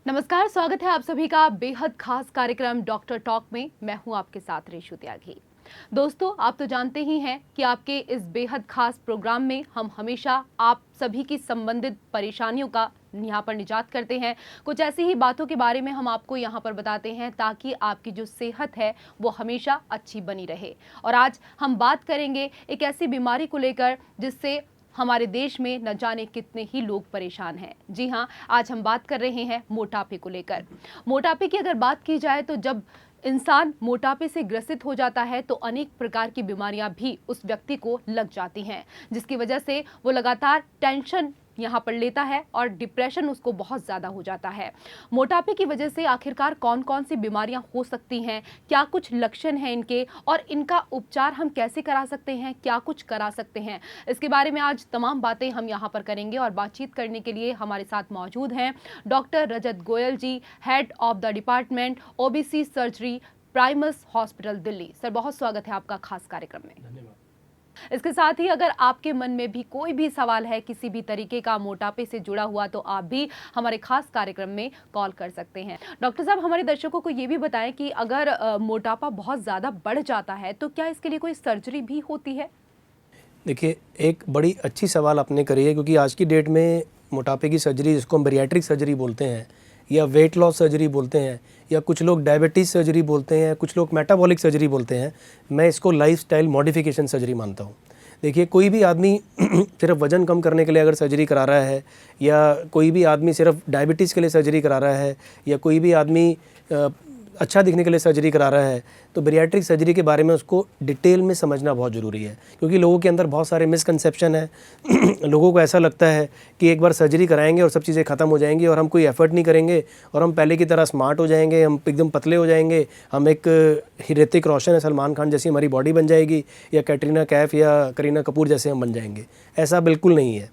नमस्कार, स्वागत है आप सभी का बेहद खास कार्यक्रम डॉक्टर टॉक में। मैं हूं आपके साथ रेशु त्यागी। दोस्तों, आप तो जानते ही हैं कि आपके इस बेहद खास प्रोग्राम में हम हमेशा आप सभी की संबंधित परेशानियों का यहाँ पर निजात करते हैं। कुछ ऐसी ही बातों के बारे में हम आपको यहाँ पर बताते हैं ताकि आपकी जो सेहत है वो हमेशा अच्छी बनी रहे। और आज हम बात करेंगे एक ऐसी बीमारी को लेकर जिससे हमारे देश में न जाने कितने ही लोग परेशान हैं। जी हाँ, आज हम बात कर रहे हैं मोटापे को लेकर। मोटापे की अगर बात की जाए तो जब इंसान मोटापे से ग्रसित हो जाता है तो अनेक प्रकार की बीमारियां भी उस व्यक्ति को लग जाती हैं, जिसकी वजह से वो लगातार टेंशन यहाँ पर लेता है और डिप्रेशन उसको बहुत ज़्यादा हो जाता है। मोटापे की वजह से आखिरकार कौन कौन सी बीमारियां हो सकती हैं, क्या कुछ लक्षण हैं इनके और इनका उपचार हम कैसे करा सकते हैं, क्या कुछ करा सकते हैं, इसके बारे में आज तमाम बातें हम यहाँ पर करेंगे। और बातचीत करने के लिए हमारे साथ मौजूद हैं doctor Rajat Goyal ji, head of the department obesity surgery, Primus hospital, Delhi. Sir, बहुत स्वागत है आपका खास कार्यक्रम में। धन्यवाद। इसके साथ ही अगर आपके मन में भी कोई भी सवाल है किसी भी तरीके का मोटापे से जुड़ा हुआ तो आप भी हमारे खास कार्यक्रम में कॉल कर सकते हैं। डॉक्टर साहब, हमारे दर्शकों को ये भी बताएं कि अगर मोटापा बहुत ज़्यादा बढ़ जाता है तो क्या इसके लिए कोई सर्जरी भी होती है? देखिए, एक बड़ी अच्छी सवाल आपने करी है, क्योंकि आज की डेट में मोटापे की सर्जरी, जिसको हम बैरिएट्रिक सर्जरी बोलते हैं या वेट लॉस सर्जरी बोलते हैं या कुछ लोग डायबिटीज़ सर्जरी बोलते हैं, कुछ लोग मेटाबॉलिक सर्जरी बोलते हैं, मैं इसको लाइफस्टाइल मॉडिफिकेशन सर्जरी मानता हूँ। देखिए, कोई भी आदमी सिर्फ वज़न कम करने के लिए अगर सर्जरी करा रहा है, या कोई भी आदमी सिर्फ डायबिटीज़ के लिए सर्जरी करा रहा है, या कोई भी आदमी अच्छा दिखने के लिए सर्जरी करा रहा है, तो बैरिएट्रिक सर्जरी के बारे में उसको डिटेल में समझना बहुत ज़रूरी है। क्योंकि लोगों के अंदर बहुत सारे मिसकंसेप्शन है। लोगों को ऐसा लगता है कि एक बार सर्जरी कराएंगे और सब चीज़ें ख़त्म हो जाएंगी और हम कोई एफर्ट नहीं करेंगे और हम पहले की तरह स्मार्ट हो जाएंगे, हम एकदम पतले हो जाएंगे, हम एक ऋतिक रोशन या सलमान खान जैसी हमारी बॉडी बन जाएगी, या कैटरीना कैफ या करीना कपूर जैसे हम बन जाएंगे। ऐसा बिल्कुल नहीं है।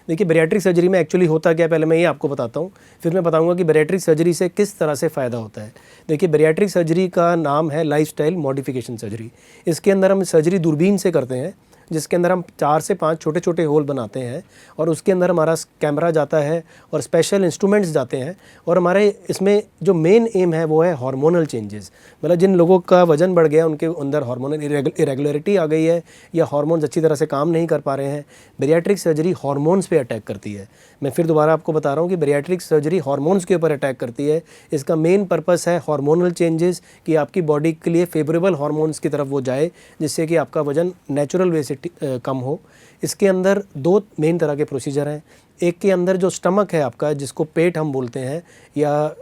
देखिए, बैरिएट्रिक सर्जरी में एक्चुअली होता क्या है, पहले मैं ये आपको बताता हूँ, फिर मैं बताऊँगा कि बैरिएट्रिक सर्जरी से किस तरह से फ़ायदा होता है। देखिए, बैरिएट्रिक सर्जरी का नाम है लाइफस्टाइल मॉडिफिकेशन सर्जरी। इसके अंदर हम सर्जरी दूरबीन से करते हैं, जिसके अंदर हम 4 से 5 छोटे छोटे होल बनाते हैं और उसके अंदर हमारा कैमरा जाता है और स्पेशल इंस्ट्रूमेंट्स जाते हैं। और हमारे इसमें जो मेन एम है वो है हार्मोनल चेंजेस। मतलब जिन लोगों का वजन बढ़ गया, उनके अंदर हार्मोनल इरेगुलरिटी आ गई है या हार्मोन्स अच्छी तरह से काम नहीं कर पा रहे हैं, बैरिएट्रिक सर्जरी हार्मोन्स पे अटैक करती है। मैं फिर दोबारा आपको बता रहा हूँ कि बैरिएट्रिक सर्जरी हार्मोन्स के ऊपर अटैक करती है। इसका मेन पर्पस है हार्मोनल चेंजेस, कि आपकी बॉडी के लिए फेवरेबल हार्मोन्स की तरफ वो जाए, जिससे कि आपका वजन नेचुरल वे से कम हो। इसके अंदर 2 मेन तरह के प्रोसीजर हैं। एक के अंदर जो स्टमक है आपका, जिसको पेट हम बोलते हैं, या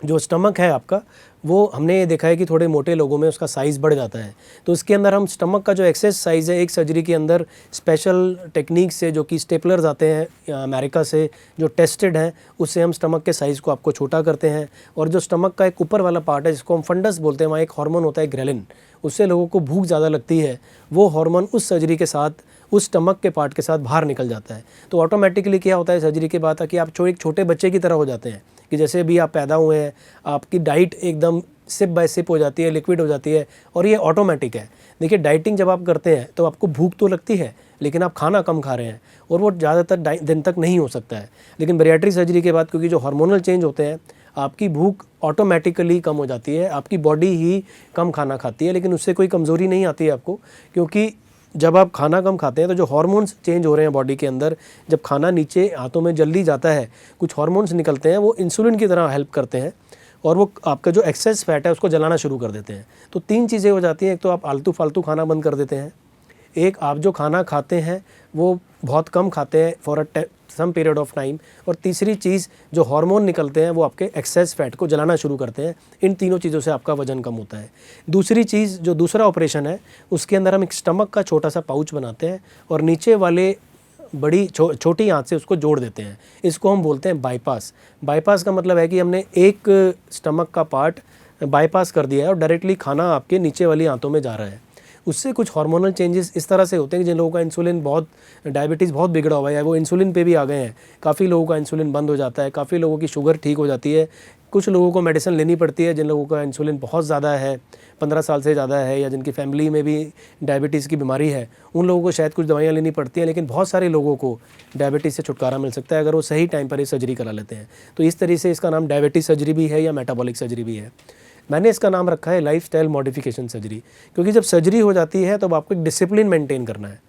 जो स्टमक है आपका, वो हमने ये देखा है कि थोड़े मोटे लोगों में उसका साइज़ बढ़ जाता है। तो इसके अंदर हम स्टमक का जो एक्सेस साइज़ है, एक सर्जरी के अंदर स्पेशल टेक्निक से, जो कि स्टेपलर्स आते हैं अमेरिका से, जो टेस्टेड हैं, उससे हम स्टमक के साइज़ को आपको छोटा करते हैं। और जो स्टमक का एक ऊपर वाला पार्ट है, जिसको हम फंडस बोलते हैं, वहाँ एक हार्मोन होता है ग्रेलिन, उससे लोगों को भूख ज़्यादा लगती है। वो हार्मोन उस सर्जरी के साथ, उस स्टमक के पार्ट के साथ बाहर निकल जाता है। तो ऑटोमेटिकली क्या होता है सर्जरी के बाद, कि आप एक छोटे बच्चे की तरह हो जाते हैं, कि जैसे भी आप पैदा हुए हैं, आपकी डाइट एकदम सिप बाय सिप हो जाती है, लिक्विड हो जाती है, और ये ऑटोमेटिक है। देखिए, डाइटिंग जब आप करते हैं तो आपको भूख तो लगती है, लेकिन आप खाना कम खा रहे हैं और वो ज़्यादातर दिन तक नहीं हो सकता है। लेकिन बैरिएट्रिक सर्जरी के बाद, क्योंकि जो हार्मोनल चेंज होते हैं, आपकी भूख ऑटोमेटिकली कम हो जाती है, आपकी बॉडी ही कम खाना खाती है, लेकिन उससे कोई कमज़ोरी नहीं आती है आपको। क्योंकि जब आप खाना कम खाते हैं तो जो हार्मोन्स चेंज हो रहे हैं बॉडी के अंदर, जब खाना नीचे हाथों में जल्दी जाता है, कुछ हार्मोन्स निकलते हैं, वो इंसुलिन की तरह हेल्प करते हैं और वो आपका जो एक्सेस फैट है उसको जलाना शुरू कर देते हैं। तो 3 चीज़ें हो जाती हैं। एक तो आप आलतू फालतू खाना बंद कर देते हैं, एक आप जो खाना खाते हैं वो बहुत कम खाते हैं for some period of time, और तीसरी चीज़ जो हार्मोन निकलते हैं वो आपके एक्सेस फैट को जलाना शुरू करते हैं। इन तीनों चीज़ों से आपका वजन कम होता है। दूसरी चीज़, जो दूसरा ऑपरेशन है, उसके अंदर हम एक स्टमक का छोटा सा पाउच बनाते हैं और नीचे वाले बड़ी छोटी आंत से उसको जोड़ देते हैं। इसको हम बोलते हैं बाईपास। बाईपास का मतलब है कि हमने एक स्टमक का पार्ट बाईपास कर दिया है और डायरेक्टली खाना आपके नीचे वाली आंतों में जा रहा है। उससे कुछ हार्मोनल चेंजेस इस तरह से होते हैं कि जिन लोगों का इंसुलिन बहुत, डायबिटीज़ बहुत बिगड़ा हुआ है, वो इंसुलिन पे भी आ गए हैं, काफ़ी लोगों का इंसुलिन बंद हो जाता है, काफ़ी लोगों की शुगर ठीक हो जाती है, कुछ लोगों को मेडिसिन लेनी पड़ती है, जिन लोगों का इंसुलिन बहुत ज़्यादा है, 15 साल से ज़्यादा है, या जिनकी फैमिली में भी डायबिटीज़ की बीमारी है, उन लोगों को शायद कुछ दवाइयाँ लेनी पड़ती हैं। लेकिन बहुत सारे लोगों को डायबिटीज़ से छुटकारा मिल सकता है अगर वो सही टाइम पर ये सर्जरी करा लेते हैं। तो इस तरीके से इसका नाम डायबिटीज़ सर्जरी भी है या मेटाबॉलिक सर्जरी भी है। मैंने इसका नाम रखा है लाइफस्टाइल मॉडिफिकेशन सर्जरी, क्योंकि जब सर्जरी हो जाती है तब आपको एक डिसिप्लिन मेंटेन करना है।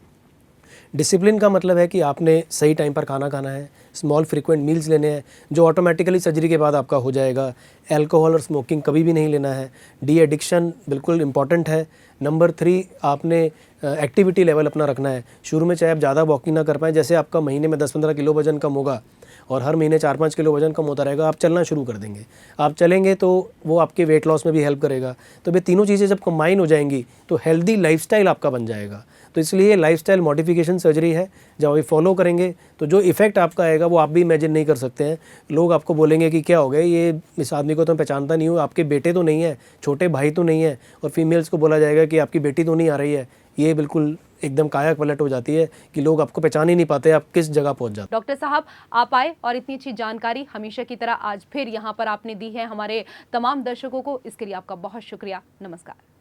डिसिप्लिन का मतलब है कि आपने सही टाइम पर खाना खाना है, स्मॉल फ्रीक्वेंट मील्स लेने हैं, जो ऑटोमेटिकली सर्जरी के बाद आपका हो जाएगा। अल्कोहल और स्मोकिंग कभी भी नहीं लेना है। डी एडिक्शन बिल्कुल इंपॉर्टेंट है। नंबर 3, आपने एक्टिविटी लेवल अपना रखना है। शुरू में चाहे आप ज़्यादा वॉकिंग ना कर पाएँ, जैसे आपका महीने में 10-15 किलो वजन कम होगा और हर महीने 4-5 किलो वजन कम होता रहेगा, आप चलना शुरू कर देंगे। आप चलेंगे तो वो आपके वेट लॉस में भी हेल्प करेगा। तो ये तीनों चीज़ें जब कंबाइन हो जाएंगी तो हेल्दी लाइफस्टाइल आपका बन जाएगा। तो इसलिए लाइफस्टाइल मॉडिफिकेशन सर्जरी है। जब आप फॉलो करेंगे तो जो इफ़ेक्ट आपका आएगा वो आप भी इमेजिन नहीं कर सकते हैं। लोग आपको बोलेंगे कि क्या हो गया, ये इस आदमी को तो पहचानता नहीं हूँ, आपके बेटे तो नहीं है, छोटे भाई तो नहीं है, और फीमेल्स को बोला जाएगा कि आपकी बेटी तो नहीं आ रही है। ये बिल्कुल एकदम काया पलट हो जाती है कि लोग आपको पहचान ही नहीं पाते आप किस जगह पहुंच जाते। डॉक्टर साहब, आप आए और इतनी अच्छी जानकारी हमेशा की तरह आज फिर यहाँ पर आपने दी है हमारे तमाम दर्शकों को, इसके लिए आपका बहुत शुक्रिया। नमस्कार।